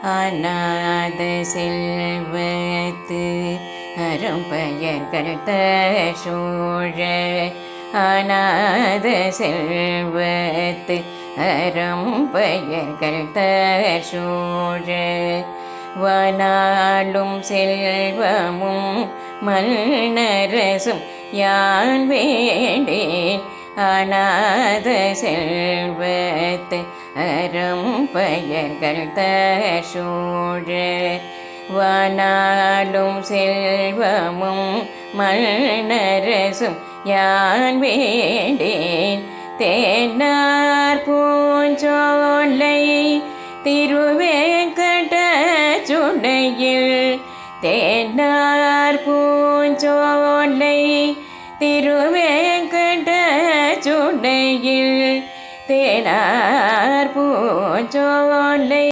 அநாத செல்வத்து அரும்பெயர்கள் தசூழ அநாத செல்வத்து அரும்பெயர்கள் தசூழ வனாலும் செல்வமும் மல்நரசும் யான் வேண்டேன் அநாத செல்வத்து அரும்பெயர்கள் தசூழ வனாலும் செல்வமும் மல்நரசும் யான் வேண்டேன் தேனார் பூஞ்சோலை திருவேங்கடச்சுடையில் தேனார் பூஞ்சோலை திருவேங்கடச்சுடையில்